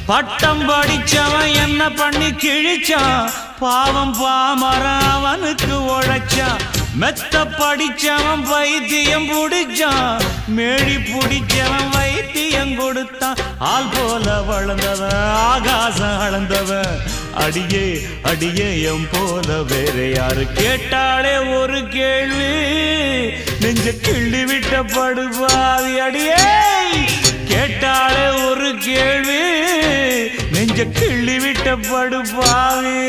பட்டம் படிச்சவன் என்ன பண்ணி கிழிச்சான், பாவம் பாமரன் அவனுக்கு உழைச்சான். மெத்த படிச்சவன் வைத்தியம் புடிச்சான், மேழி புடிச்சவன் வைத்தியம் கொடுத்தான். ஆள் போல வளர்ந்தவன் ஆகாசம் அளந்தவன், அடியே அடியே எம் போல வேற யாரு கேட்டாலே ஒரு கேள்வி, நெஞ்ச கிள்ளி விட்ட படுபாவி. அடியே கேட்டாலே ஒரு கேள்வி, நெஞ்ச கிள்ளி விட்ட படுபாவி.